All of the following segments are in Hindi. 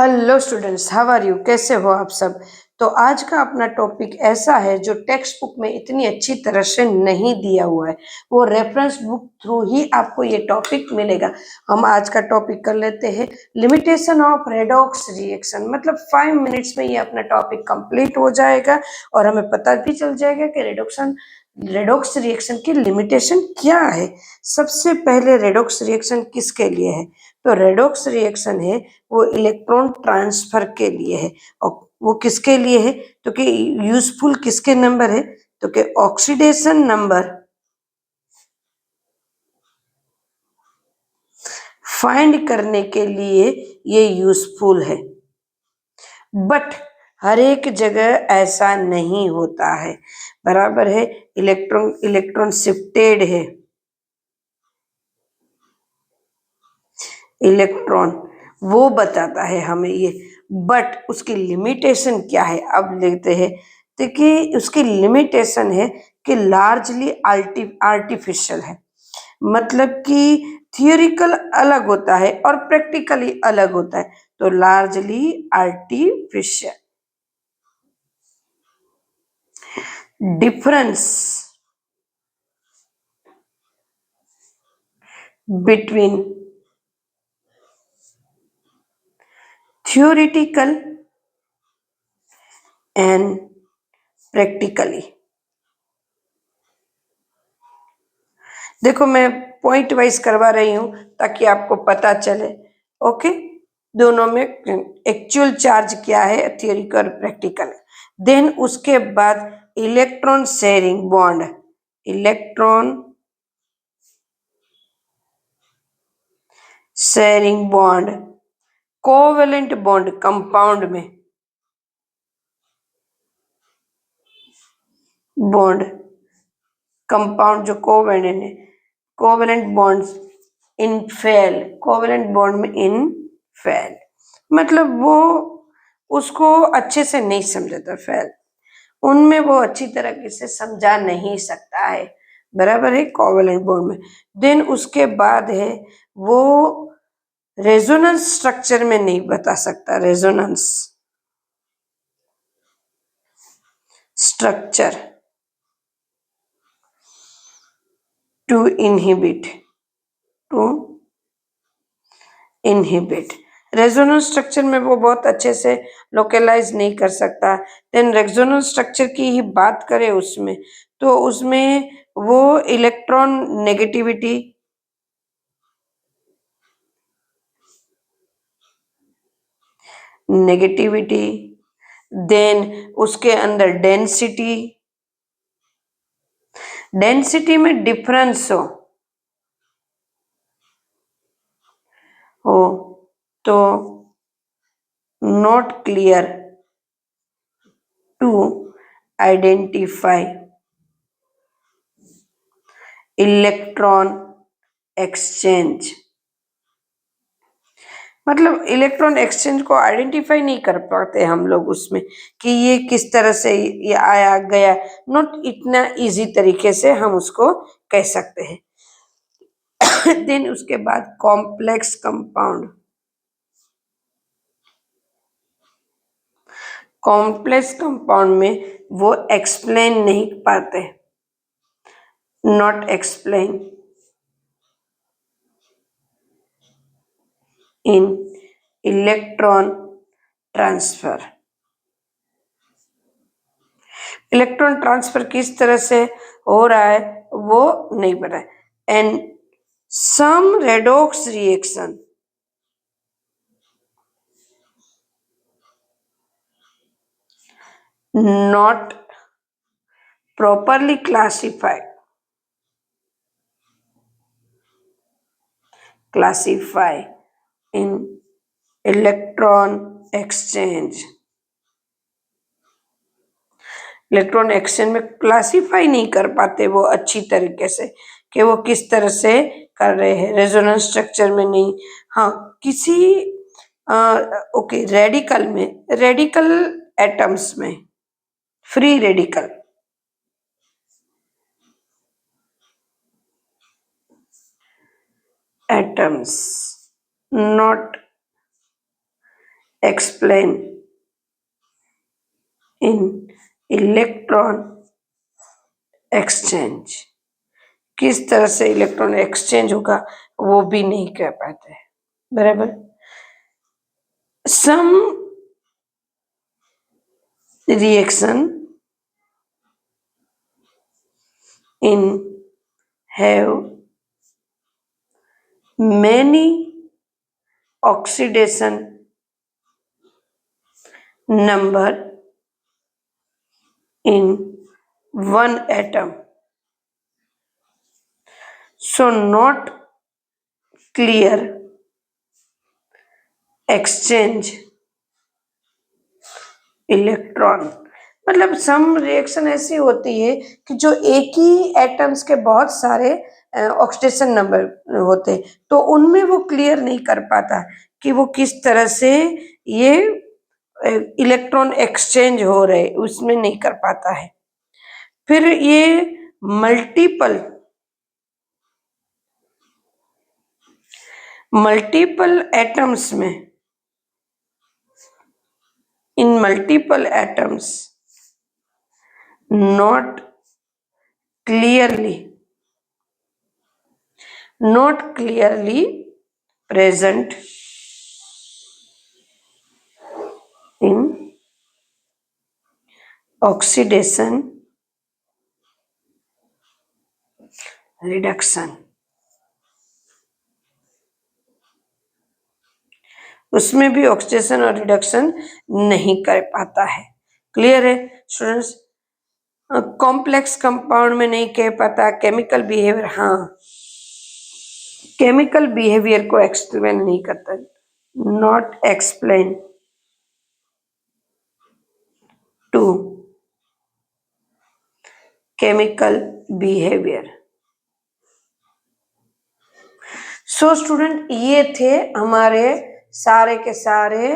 Hello students, how are you? कैसे हो आप सब? तो आज का अपना टॉपिक ऐसा है जो टेक्स्ट बुक में इतनी अच्छी तरह से नहीं दिया हुआ है। वो रेफरेंस बुक थ्रू ही आपको ये टॉपिक मिलेगा। हम आज का टॉपिक कर लेते हैं, लिमिटेशन ऑफ रेडॉक्स रिएक्शन। मतलब 5 मिनट्स में ये अपना टॉपिक कंप्लीट हो जाएगा और हमें पता भी चल जाएगा कि रेडॉक्स रिएक्शन की लिमिटेशन क्या है। सबसे पहले रेडॉक्स रिएक्शन किसके लिए है? तो रेडॉक्स रिएक्शन है वो इलेक्ट्रॉन ट्रांसफर के लिए है। और वो किसके लिए है? तो कि यूजफुल किसके नंबर है? तो कि ऑक्सीडेशन नंबर फाइंड करने के लिए ये यूजफुल है। बट हर एक जगह ऐसा नहीं होता है, बराबर है। इलेक्ट्रॉन इलेक्ट्रॉन शिफ्टेड है, इलेक्ट्रॉन वो बताता है हमें ये। बट उसकी लिमिटेशन क्या है अब लेते हैं। तो कि उसकी लिमिटेशन है कि लार्जली आर्टिफिशियल है। मतलब कि थियोरिकल अलग होता है और प्रैक्टिकली अलग होता है। तो largely artificial. Difference between theoretical and practically. देखो, मैं पॉइंट वाइज करवा रही हूं ताकि आपको पता चले। ओके, दोनों में एक्चुअल चार्ज क्या है, थियोरिकल और प्रैक्टिकल। देन उसके बाद electron sharing bond, electron sharing bond, covalent bond compound में, बॉन्ड कंपाउंड जो कोवेलेंट है, covalent bonds in fail, covalent bond में इन फेल। मतलब वो उसको अच्छे से नहीं समझाता, फेल उनमें वो अच्छी तरीके से समझा नहीं सकता है, बराबर है, कोवेलेंट बॉन्ड में। देन उसके बाद है वो रेजोनेंस स्ट्रक्चर में नहीं बता सकता, resonance structure to inhibit, to inhibit resonance structure में वो बहुत अच्छे से लोकलाइज नहीं कर सकता। देन रेजोनेंस स्ट्रक्चर की ही बात करें उसमें, तो उसमें वो इलेक्ट्रॉन नेगेटिविटी, नेगेटिविटी देन उसके अंदर डेंसिटी, डेंसिटी में डिफरेंस हो तो not clear to identify electron exchange. मतलब इलेक्ट्रॉन एक्सचेंज को आइडेंटिफाई नहीं कर पाते हम लोग उसमें कि ये किस तरह से ये आया गया, नॉट इतना इजी तरीके से हम उसको कह सकते हैं। देन उसके बाद कॉम्प्लेक्स कंपाउंड, कॉम्प्लेक्स कंपाउंड में वो एक्सप्लेन नहीं पाते, not explain in electron transfer. Electron transfer किस तरह से हो रहा है वो नहीं पता है। And some redox reaction not properly classify in electron exchange, electron exchange में क्लासीफाई नहीं कर पाते वो अच्छी तरीके से कि वो किस तरह से कर रहे हैं, रेजोनेंस स्ट्रक्चर में नहीं। हाँ, किसी ओके रेडिकल में, रेडिकल एटम्स में, free radical, atoms not explain in electron exchange. किस तरह से इलेक्ट्रॉन एक्सचेंज होगा वो भी नहीं कह पाते, बराबर। Some reaction in have many oxidation number in one atom, so not clear exchange electron. मतलब सम रिएक्शन ऐसी होती है कि जो एक ही एटम्स के बहुत सारे ऑक्सीडेशन नंबर होते हैं, तो उनमें वो क्लियर नहीं कर पाता कि वो किस तरह से ये इलेक्ट्रॉन एक्सचेंज हो रहे, उसमें नहीं कर पाता है। फिर ये मल्टीपल एटम्स में, इन multiple atoms not clearly present in oxidation reduction, उसमें भी ऑक्सीडेशन और रिडक्शन नहीं कर पाता है। क्लियर है स्टूडेंट्स? कॉम्प्लेक्स कंपाउंड में नहीं कह पाता। केमिकल बिहेवियर, हाँ, केमिकल बिहेवियर को एक्सप्लेन नहीं करता, not explain to chemical behaviour. So student, ये थे हमारे सारे के सारे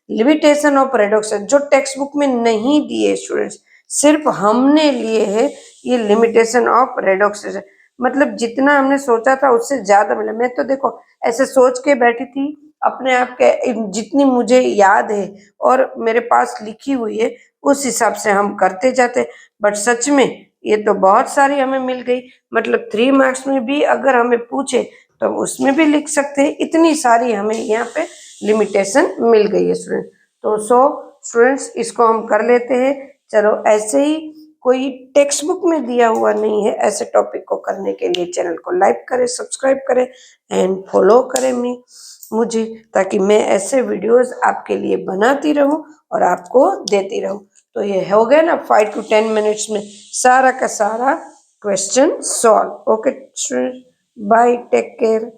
लिमिटेशन ऑफ रेडक्शन जो टेक्स्ट बुक में नहीं दिए स्टूडेंट्स, सिर्फ हमने लिए है ये लिमिटेशन ऑफ रेडक्शन। मतलब जितना हमने सोचा था उससे ज्यादा मिला। मैं तो देखो ऐसे सोच के बैठी थी अपने आप के, जितनी मुझे याद है और मेरे पास लिखी हुई है उस हिसाब से हम करते जाते, बट सच में ये तो बहुत सारी हमें मिल गई। मतलब 3 मार्क्स में भी अगर हमें पूछे तो हम उसमें भी लिख सकते हैं, इतनी सारी हमें यहाँ पे लिमिटेशन मिल गई है स्टूडेंट। तो स्टूडेंट्स इसको हम कर लेते हैं। चलो, ऐसे ही कोई टेक्स्ट बुक में दिया हुआ नहीं है, ऐसे टॉपिक को करने के लिए चैनल को लाइक करें, सब्सक्राइब करें एंड फॉलो करें मुझे, ताकि मैं ऐसे वीडियोस आपके लिए बनाती रहूं और आपको देती रहूं। तो ये हो गया ना 5 to 10 मिनट्स में सारा का सारा question solve. Okay student, bye, take care.